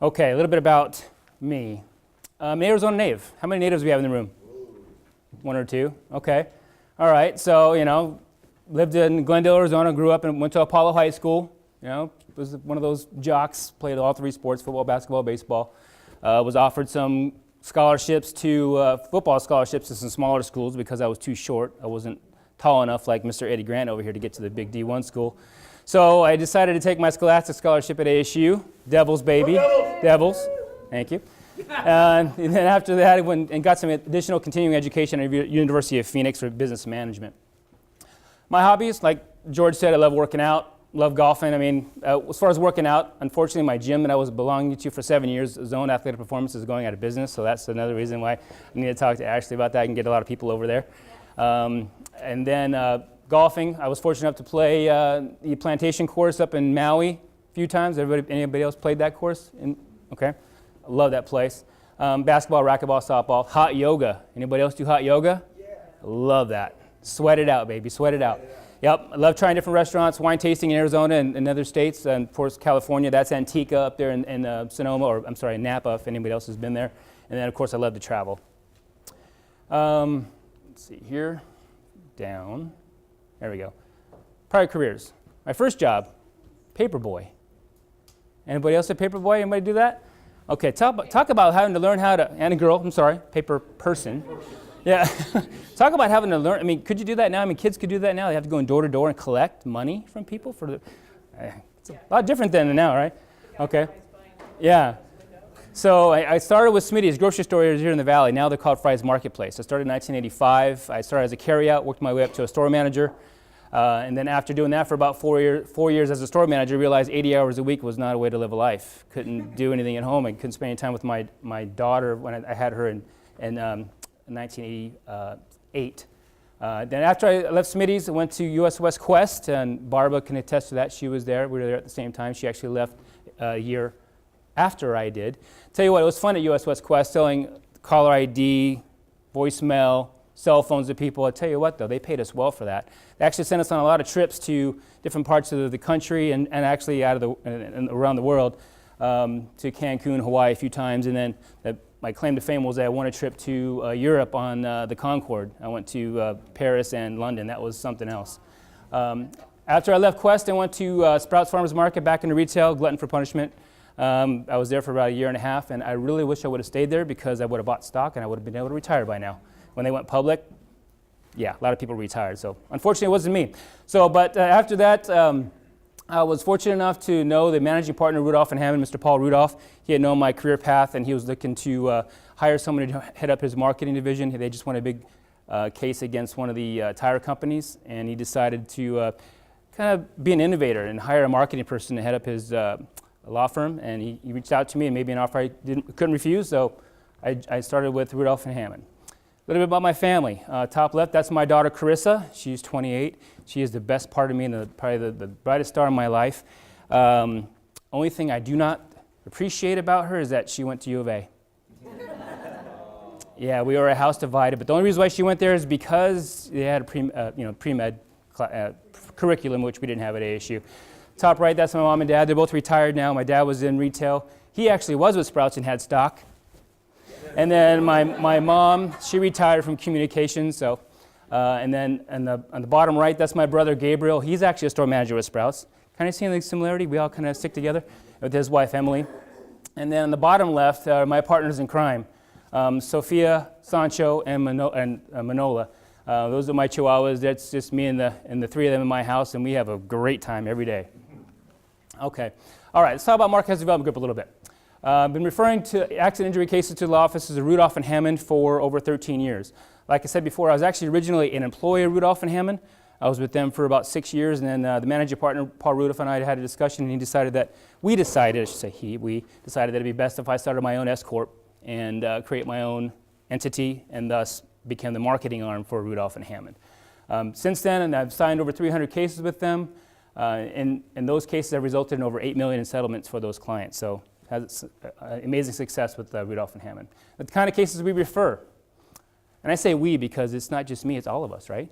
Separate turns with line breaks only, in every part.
Okay, a little bit about me. I'm an Arizona native. How many natives do we have in the room? One or two? Okay. All right, so, lived in Glendale, Arizona, grew up and went to Apollo High School. Was one of those jocks, played all three sports, football, basketball, baseball. Was offered some scholarships football scholarships to some smaller schools because I was too short. I wasn't tall enough like Mr. Eddie Grant over here to get to the big D1 school. So I decided to take my Scholastic Scholarship at ASU. Devils, baby. Devils. Thank you. And then after that, I went and got some additional continuing education at the University of Phoenix for business management. My hobbies, like George said, I love working out, love golfing. As far as working out, unfortunately, my gym that I was belonging to for 7 years, Zone Athletic Performance, is going out of business. So that's another reason why I need to talk to Ashley about that. I can get a lot of people over there. And then golfing, I was fortunate enough to play the plantation course up in Maui a few times. Anybody else played that course? Okay, I love that place. Basketball, racquetball, softball, hot yoga. Anybody else do hot yoga? Yeah. Love that. Sweat it out, baby, sweat it out. Yep, I love trying different restaurants, wine tasting in Arizona and other states, and of course California. That's Antica up there in Sonoma, or I'm sorry, Napa, if anybody else has been there. And then of course I love to travel. Let's see here, down. There we go. Prior careers. My first job, paperboy. Anybody else a paperboy? Anybody do that? Okay, talk about having to learn how to, and a girl, I'm sorry, paper person. Yeah, talk about having to learn. Could you do that now? Kids could do that now. They have to go door to door and collect money from people it's a lot different than now, right? Okay. Yeah. So I started with Smitty's grocery store here in the Valley. Now they're called Fry's Marketplace. I started in 1985. I started as a carryout, worked my way up to a store manager. And then after doing that for about 4 years as a store manager, I realized 80 hours a week was not a way to live a life. Couldn't do anything at home. I couldn't spend any time with my daughter when I had her in 1988. Then after I left Smitty's, I went to US West Quest, and Barbara can attest to that. She was there. We were there at the same time. She actually left a year after I did. Tell you what, it was fun at US West Quest selling caller ID, voicemail, cell phones to people. I tell you what, though, they paid us well for that. They actually sent us on a lot of trips to different parts of the country and actually around the world, to Cancun, Hawaii a few times. And then my claim to fame was that I won a trip to Europe on the Concorde. I went to Paris and London. That was something else. After I left Quest, I went to Sprouts Farmers Market, back into retail, glutton for punishment. I was there for about a year and a half, and I really wish I would have stayed there because I would have bought stock and I would have been able to retire by now. When they went public, yeah, a lot of people retired. So unfortunately, it wasn't me. But after that, I was fortunate enough to know the managing partner, Rudolph and Hammond, Mr. Paul Rudolph. He had known my career path, and he was looking to hire someone to head up his marketing division. They just won a big case against one of the tire companies, and he decided to kind of be an innovator and hire a marketing person to head up his law firm. And he reached out to me and made me an offer I couldn't refuse, so I started with Rudolph and Hammond. A little bit about my family. Top left, that's my daughter Carissa. She's 28. She is the best part of me and probably the brightest star in my life. Only thing I do not appreciate about her is that she went to U of A. Yeah, we were a house divided, but the only reason why she went there is because they had a pre-med curriculum, which we didn't have at ASU. Top right, that's my mom and dad. They're both retired now. My dad was in retail. He actually was with Sprouts and had stock. And then my mom, she retired from communications. So, and then on the bottom right, that's my brother Gabriel. He's actually a store manager with Sprouts. Kind of seeing the similarity. We all kind of stick together with his wife Emily. And then on the bottom left are my partners in crime, Sophia, Sancho, and Manola. Those are my chihuahuas. That's just me and the three of them in my house, and we have a great time every day. Okay. All right, let's talk about Marquez Development Group a little bit. I've been referring to accident injury cases to the law offices of Rudolph and Hammond for over 13 years. Like I said before, I was actually originally an employee of Rudolph and Hammond. I was with them for about 6 years, and then the managing partner, Paul Rudolph, and I had a discussion, and we decided that we decided that it'd be best if I started my own S-Corp and create my own entity, and thus became the marketing arm for Rudolph and Hammond. Since then, and I've signed over 300 cases with them. In those cases have resulted in over $8 million in settlements for those clients. So has amazing success with Rudolph and Hammond. The kind of cases we refer, and I say we because it's not just me, it's all of us, right?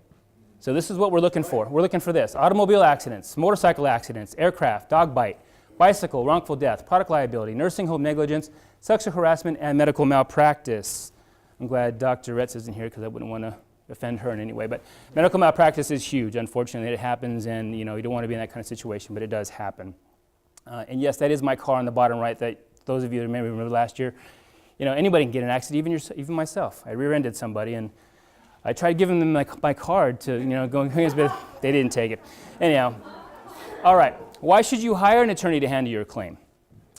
So this is what we're looking for. We're looking for this: automobile accidents, motorcycle accidents, aircraft, dog bite, bicycle, wrongful death, product liability, nursing home negligence, sexual harassment, and medical malpractice. I'm glad Dr. Retz isn't here because I wouldn't want to offend her in any way, but medical malpractice is huge. Unfortunately, it happens, and you don't want to be in that kind of situation, but it does happen. And yes, that is my car on the bottom right. That those of you that maybe remember last year, anybody can get in an accident, even myself. I rear-ended somebody, and I tried giving them my card to go, but they didn't take it. Anyhow, all right. Why should you hire an attorney to handle your claim?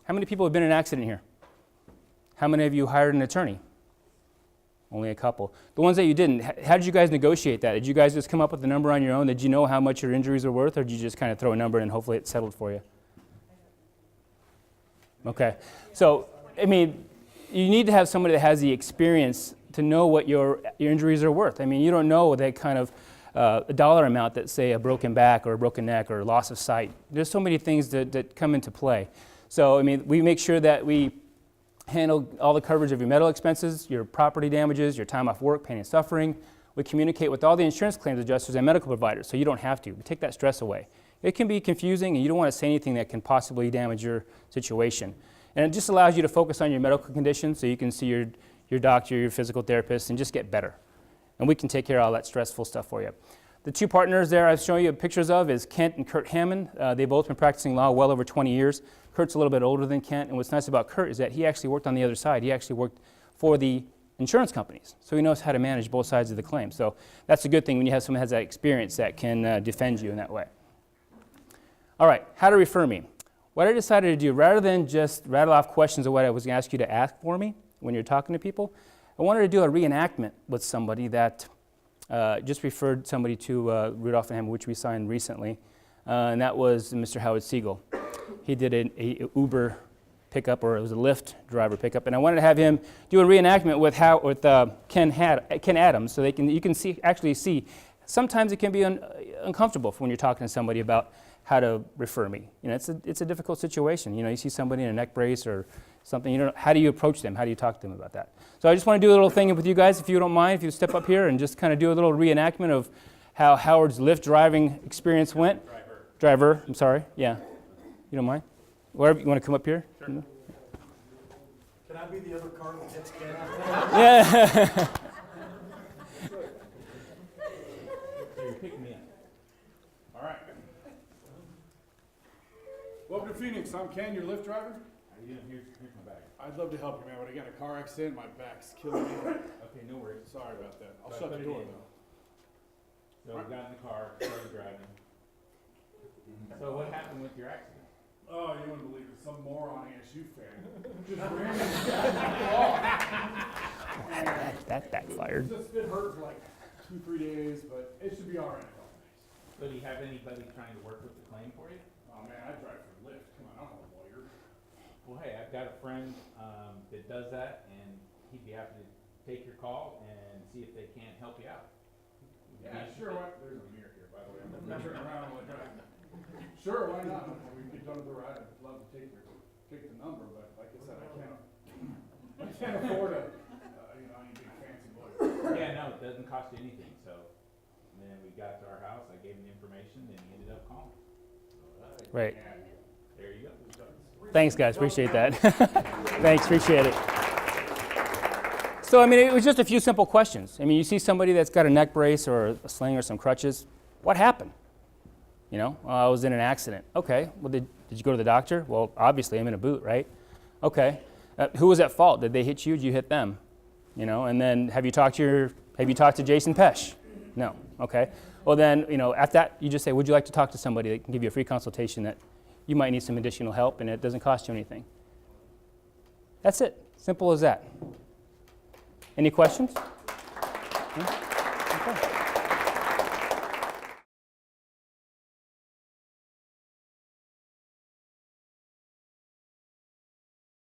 How many people have been in an accident here? How many of you hired an attorney? Only a couple. The ones that you didn't, how did you guys negotiate that? Did you guys just come up with the number on your own? Did you know how much your injuries are worth, or did you just kind of throw a number and hopefully it settled for you? Okay. So, you need to have somebody that has the experience to know what your injuries are worth. You don't know that kind of a dollar amount that, say, a broken back or a broken neck or loss of sight. There's so many things that come into play. So, we make sure that we handle all the coverage of your medical expenses, your property damages, your time off work, pain and suffering. We communicate with all the insurance claims adjusters and medical providers, so you don't have to. We take that stress away. It can be confusing, and you don't want to say anything that can possibly damage your situation. And it just allows you to focus on your medical condition, so you can see your doctor, your physical therapist, and just get better. And we can take care of all that stressful stuff for you. The two partners there I've shown you pictures of is Kent and Kurt Hammond. They've both been practicing law well over 20 years. Kurt's a little bit older than Kent, and what's nice about Kurt is that he actually worked on the other side. He actually worked for the insurance companies, so he knows how to manage both sides of the claim. So that's a good thing when you have someone who has that experience that can defend you in that way. All right, how to refer me. What I decided to do, rather than just rattle off questions of what I was going to ask you to ask for me when you're talking to people, I wanted to do a reenactment with somebody that just referred somebody to Rudolph and Hammond, which we signed recently, and that was Mr. Howard Siegel. He did a Uber pickup, or it was a Lyft driver pickup, and I wanted to have him do a reenactment with Ken Adams, so you can actually see. Sometimes it can be uncomfortable when you're talking to somebody about how to refer me. It's a difficult situation. You see somebody in a neck brace or something. How do you approach them? How do you talk to them about that? So I just want to do a little thing with you guys, if you don't mind, if you step up here and just kind of do a little reenactment of how Howard's Lyft driving experience went. Driver. I'm sorry. Yeah. You don't mind? Wherever you want to come up here.
Sure. Can I be the other car that gets Ken out?
Yeah.
You're picking me up. All right. Welcome to Phoenix. I'm Ken, your Lyft driver. Here's my bag. I'd love to help you, man. When I got in a car accident, my back's killing me. Okay, no worries. Sorry about that. I'll shut the door, though.
So we got in the car, started driving. So what happened with your accident?
Oh, you wouldn't believe it. Some moron ASU fan just ran me.
That backfired.
It hurt for like 2-3 days, but it should be all right in a couple days.
So do you have anybody trying to work with the claim for you?
Oh man, I drive for Lyft. Come on, I'm a lawyer.
Well, hey, I've got a friend that does that, and he'd be happy to take your call and see if they can't help you out.
Yeah, sure. There's a mirror here, by the way. I'm not turning around while I drive. Sure, why not? When we get done with the ride, I'd love to take the number, but like I said, I can't afford a any big fancy lawyer.
Yeah, no, it doesn't cost you anything. So and then we got to our house, I gave him the information, and he ended up calling.
Right.
And there you go.
Thanks, guys. Appreciate that. Thanks. Appreciate it. So, it was just a few simple questions. You see somebody that's got a neck brace or a sling or some crutches. What happened? I was in an accident. Okay. Well, did you go to the doctor? Well, obviously, I'm in a boot, right? Okay. Who was at fault? Did they hit you? Did you hit them? And then have you talked to Jason Pesh? No. Okay. Well, then, after that, you just say, would you like to talk to somebody that can give you a free consultation that you might need some additional help, and it doesn't cost you anything. That's it. Simple as that. Any questions? Okay.